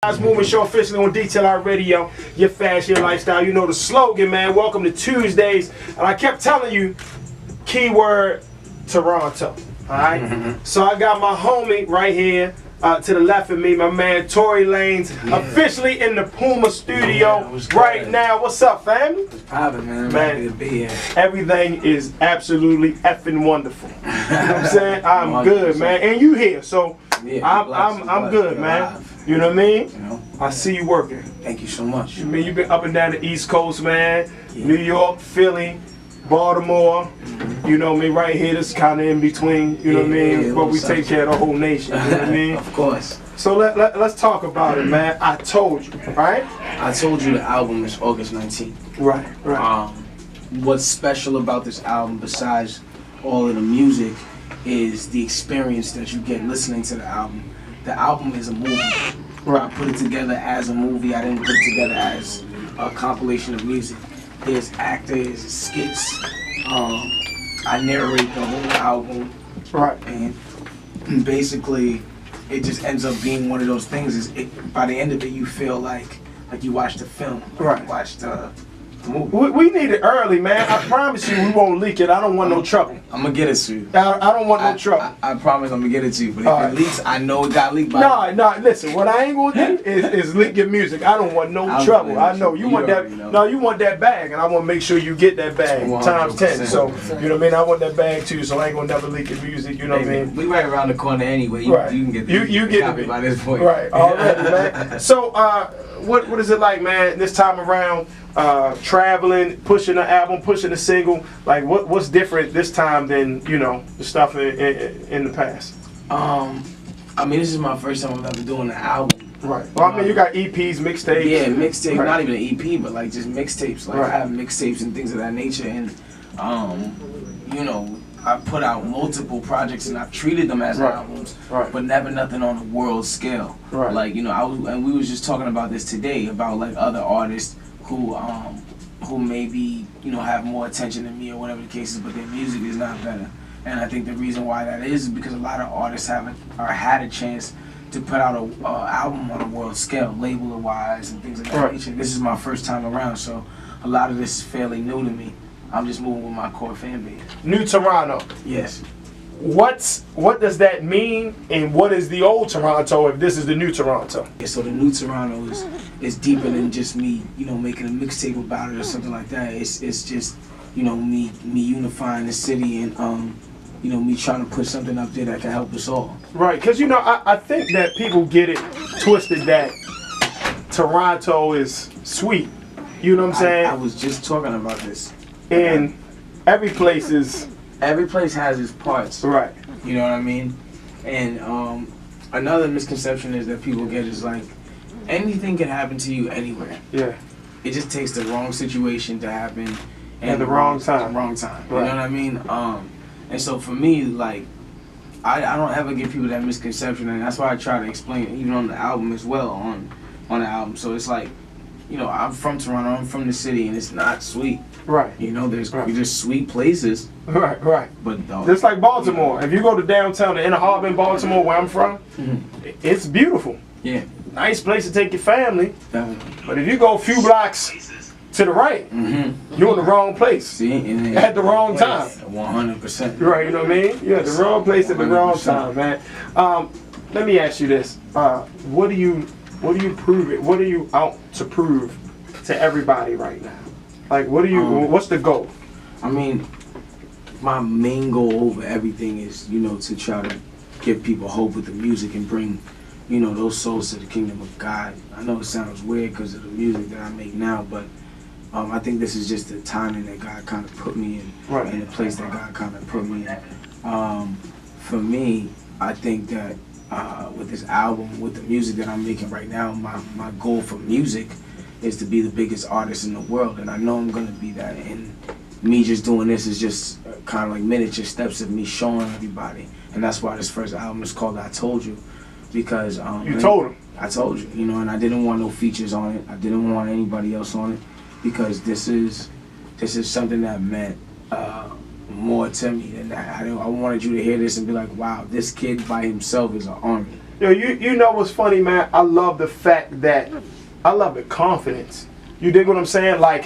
Movement show officially on DTLR radio, your fast, your lifestyle. You know the slogan, man. Welcome to Tuesdays. And I kept telling you, keyword Toronto. Alright? So I got my homie right here to the left of me, my man Tory Lanez, officially in the Puma studio right now. What's up, family? What's poppin', man? I'm happy to be here. Everything is absolutely effing wonderful. You know what I'm saying? I'm good, man. And you here, so yeah, I'm good, man. Alive. You know what I mean? You know? I see you working. Thank you so much. I mean, you've been up and down the East Coast, man. Yeah. New York, Philly, Baltimore. You know what I mean? Right here, this kind of in between. You know what I mean? But we take care of the whole nation. You know what I mean? Of course. So let's talk about it, man. I told you, right? I told you the album is August 19th. Right, right. What's special about this album, besides all of the music, is the experience that you get listening to the album. The album is a movie. Right. I put it together as a movie. I didn't put it together as a compilation of music. There's actors, skits. I narrate the whole album. Right. And basically, it just ends up being one of those things. By the end of it, you feel like you watched a film. Right. You watched a movie. We need it early, man. I promise you we won't leak it. I don't want no trouble. I'm going to get it to you. I don't want no trouble. I promise I'm going to get it to you. But if it leaks, I know it got leaked by No, listen. What I ain't going to do is leak your music. I don't want no trouble. I know. You want that. No, you want that bag, and I want to make sure you get that bag 100%. times 10. So, you know what I mean? I want that bag, too, so I ain't going to never leak your music. You know what I mean? We right around the corner anyway. You can get you get copy by this point. Right. Already, man. So, what is it like, man, this time around? Traveling, pushing the album, pushing the single, like what's different this time than the stuff in the past? I mean, this is my first time I've ever doing an album. Right. Well, I mean, you got EPs, mixtapes. Yeah, mixtapes. Right. Not even an EP, but like just mixtapes. Like I have mixtapes and things of that nature, and I put out multiple projects and I've treated them as albums, but never nothing on a world scale. Right. Like we was just talking about this today about like other artists who maybe have more attention than me or whatever the case is, but their music is not better. And I think the reason why that is because a lot of artists haven't or had a chance to put out an album on a world scale, label wise and things of that nature. This is my first time around, so a lot of this is fairly new to me. I'm just moving with my core fan base. New Toronto. Yes. What does that mean, and what is the old Toronto if this is the new Toronto? Yeah, so the new Toronto is deeper than just me, making a mixtape about it or something like that. It's just, me unifying the city and me trying to put something up there that can help us all. Right, because I think that people get it twisted that Toronto is sweet. You know what I'm saying? I was just talking about this. And every place has its parts. Right. You know what I mean? And another misconception is that people get is like anything can happen to you anywhere. Yeah. It just takes the wrong situation to happen at the wrong time. Right. You know what I mean? And so for me, like I don't ever give people that misconception, and that's why I try to explain it even on the album as well, on the album. So it's like, I'm from Toronto, I'm from the city, and it's not sweet. Right. There's sweet places. Right. But just like Baltimore. If you go to downtown, the inner harbor in Baltimore, where I'm from, it's beautiful. Yeah. Nice place to take your family. Definitely. But if you go a few blocks to the right, you're in the wrong place. See, at the wrong time. 100%. Right, you know what I mean? You're at the wrong place at the wrong time, man. Let me ask you this. What do you prove it? What are you out to prove to everybody right now? Like, what's the goal? I mean, my main goal over everything is, to try to give people hope with the music and bring, those souls to the kingdom of God. I know it sounds weird because of the music that I make now, but I think this is just the timing that God kind of put me in, and the place that God kind of put me in. For me, I think that with this album, with the music that I'm making right now, my goal for music is to be the biggest artist in the world, and I know I'm gonna be that. And me just doing this is just kind of like miniature steps of me showing everybody, and that's why this first album is called I Told You, because you told him. I told you, and I didn't want no features on it. I didn't want anybody else on it because this is something that meant more to me than that. I wanted you to hear this and be like, wow, this kid by himself is an army. Yo, you know what's funny, man? I love the fact that I love the confidence. You dig what I'm saying? Like,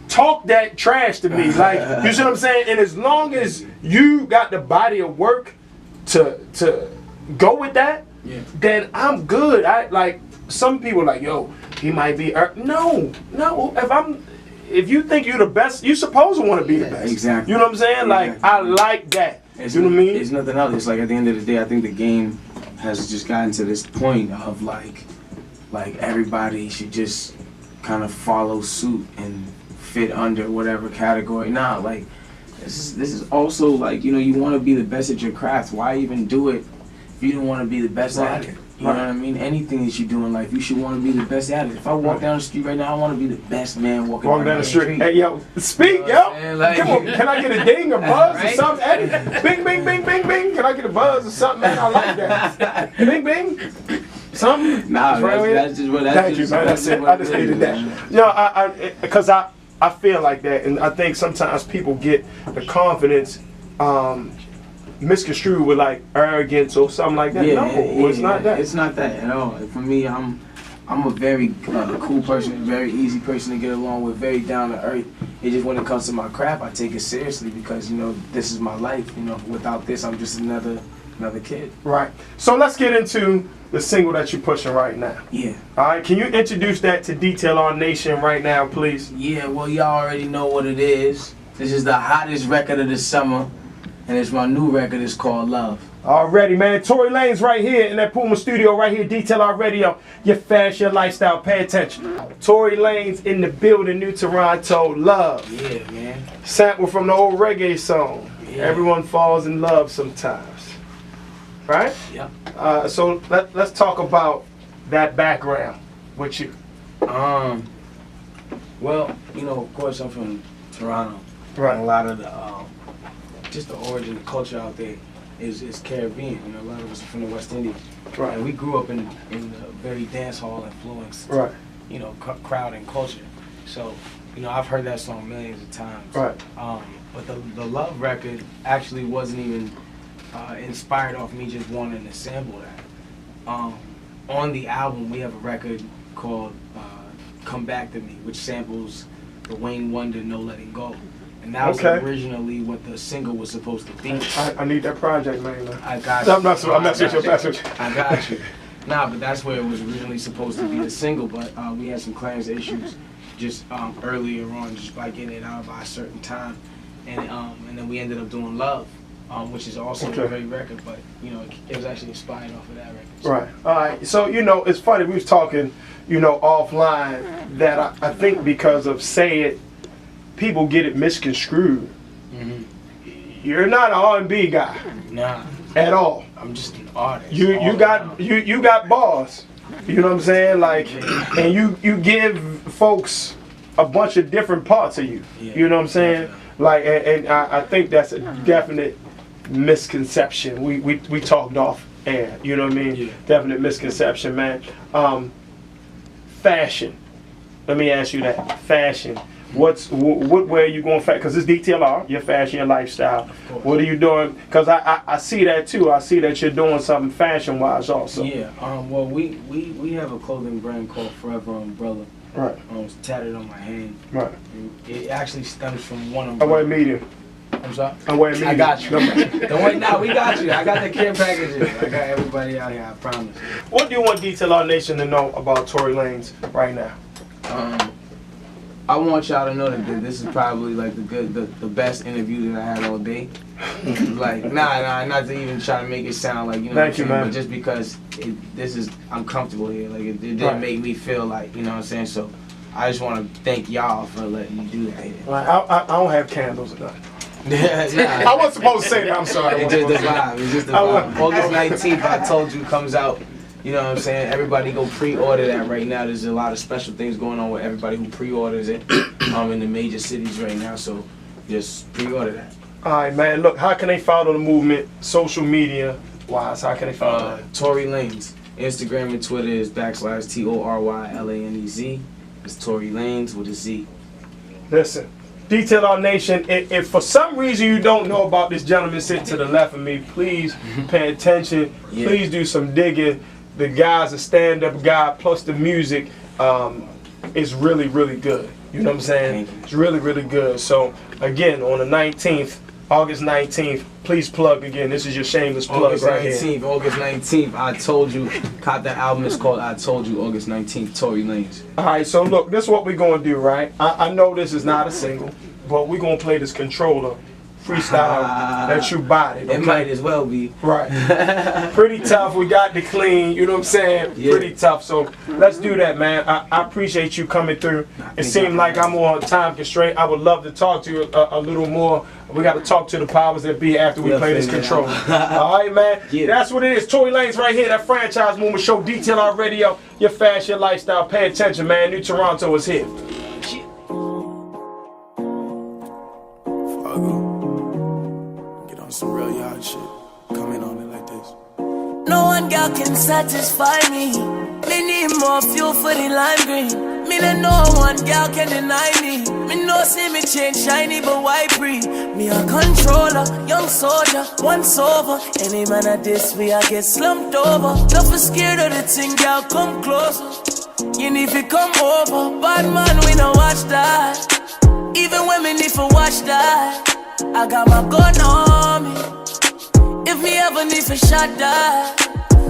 talk that trash to me. Like, you see what I'm saying? And as long as you got the body of work to go with that, then I'm good. I like some people like, yo, he might be. No. If you think you're the best, you supposed to want to be the best. Exactly. You know what I'm saying? Like, I like that. You know what I mean? It's nothing else. It's like at the end of the day, I think the game has just gotten to this point of like everybody should just kind of follow suit and fit under whatever category. Nah, like this is also like, you know, you want to be the best at your craft. Why even do it if you don't want to be the best at it? You know what I mean? Anything that you do in life, you should want to be the best at it. If I walk down the street right now, I want to be the best man walking down the street. Hey, yo, speak, you know yo. Like, come on, can I get a ding, a buzz, or something? Eddie? Bing, bing, bing, bing, bing. Can I get a buzz or something? Man, I like that. Bing, bing. Something? Nah, that's just what. Thank you, man. That's it. I just needed that. Yo, because I feel like that, and I think sometimes people get the confidence misconstrued with like arrogance or something like that. It's not that. It's not that at all. For me, I'm a very cool person, very easy person to get along with, very down to earth. It just when it comes to my craft, I take it seriously because, you know, this is my life. You know, without this, I'm just another kid. Right. So let's get into the single that you're pushing right now. Yeah. All right. Can you introduce that to DTLR Nation right now, please? Yeah. Well, y'all already know what it is. This is the hottest record of the summer. And it's my new record. It's called Love. Already, man. Tory Lanez right here in that Puma studio right here. DTLR Radio. Your fashion, your lifestyle. Pay attention. Tory Lanez in the building. New Toronto. Love. Yeah, man. Sample from the old reggae song. Yeah. Everyone falls in love sometimes. Right? Yeah. So let's talk about that background with you. Well, you know, of course, I'm from Toronto. Right. And a lot of the just the origin, the culture out there is Caribbean. You know, a lot of us are from the West Indies. Right. And we grew up in a very dance hall influenced, Right. you know, crowd and culture. So, you know, I've heard that song millions of times. Right. But the Love record actually wasn't even inspired off me just wanting to sample that. On the album, we have a record called Come Back to Me, which samples the Wayne Wonder No Letting Go. And that was originally what the single was supposed to be. I need that project, man. I got you. I'm messing with you. I got you. Nah, but that's where it was originally supposed to be the single, but we had some clearance issues just earlier on, just by getting it out by a certain time. And then we ended up doing Love, which is also a great record, but, you know, it was actually inspired off of that record. So. Right. All right. So, you know, it's funny, we was talking, you know, offline, that I think because of Say It, people get it misconstrued. Mm-hmm. You're not an R&B guy. Nah. At all. I'm just an artist. You got bars. You know what I'm saying? Like, and you give folks a bunch of different parts of you. Yeah, you know what I'm saying? Definitely. Like, and I think that's a definite misconception. We talked off air. You know what I mean? Yeah. Definite misconception, man. Fashion. Let me ask you that. Fashion. What way are you going? Because it's DTLR, your fashion, your lifestyle. What are you doing? Because I see that too. I see that you're doing something fashion wise also. Yeah. Well, we have a clothing brand called Forever Umbrella. Right. It's tatted on my hand. Right. It actually stems from one I umbrella. wear medium. I'm sorry? I wear medium. I got you. Don't worry, now we got you. I got the care packages. I got everybody out here, I promise. What do you want DTLR Nation to know about Tory Lanez right now? I want y'all to know that this is probably like the best interview that I had all day. Like, nah, not to even try to make it sound like, you know, Thank you, man. but just because I'm comfortable here. Like, it didn't make me feel like, you know what I'm saying? So I just want to thank y'all for letting me do that here. Like, I don't have candles or nothing. Yeah, I wasn't supposed to say that. I'm sorry. It's just the vibe. It's just the vibe. August 19th, I told you, comes out. You know what I'm saying? Everybody go pre-order that right now. There's a lot of special things going on with everybody who pre-orders it in the major cities right now. So just pre-order that. All right, man. Look, how can they follow the movement, social media wise? How can they follow that? Tory Lanez. Instagram and Twitter is /TORYLANEZ. It's Tory Lanez with a Z. Listen. DTLR Nation, if for some reason you don't know about this gentleman sitting to the left of me, please pay attention. Yeah. Please do some digging. the guy's a stand-up guy, plus the music is really, really good. You know what I'm saying? It's really, really good. So, again, on the 19th, August 19th, please plug again. This is your shameless plug right here. August 19th, I Told You. Caught that album. It's called I Told You, August 19th, Tory Lanez. All right, so look, this is what we're going to do, right? I know this is not a single, but we're going to play this controller freestyle that you bought it. Okay? It might as well be. Right. Pretty tough. We got the clean. You know what I'm saying? Yeah. Pretty tough. So let's do that, man. I appreciate you coming through. It seemed like I'm on time constraint. I would love to talk to you a little more. We got to talk to the powers that be after we play this controller. All right, man. Yeah. That's what it is. Tory Lanez right here. That Franchise Movement Show. DTLR Radio. Your fashion lifestyle. Pay attention, man. New Toronto is here. Some real yard shit. Coming on it like this. No one girl can satisfy me. Me need more fuel for the lime green. Me let no one girl can deny me. Me no see me change shiny but white pre. Me a controller, young soldier, once over. Any man at this way I get slumped over. Don't for scared of the thing, girl, come closer. You need to come over. Bad man, we no watch that. Even when me need to watch that. I got my gun on me. If me ever need for shot that.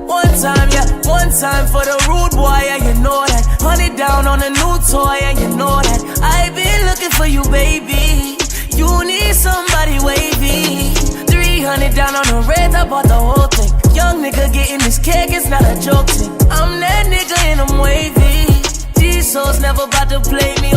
One time, yeah, one time for the rude boy, yeah, you know that. Honey down on a new toy, yeah, you know that. I been looking for you, baby. You need somebody wavy. 300 down on the red, I bought the whole thing. Young nigga getting this cake, it's not a joke thing. I'm that nigga and I'm wavy. These souls never about to play me.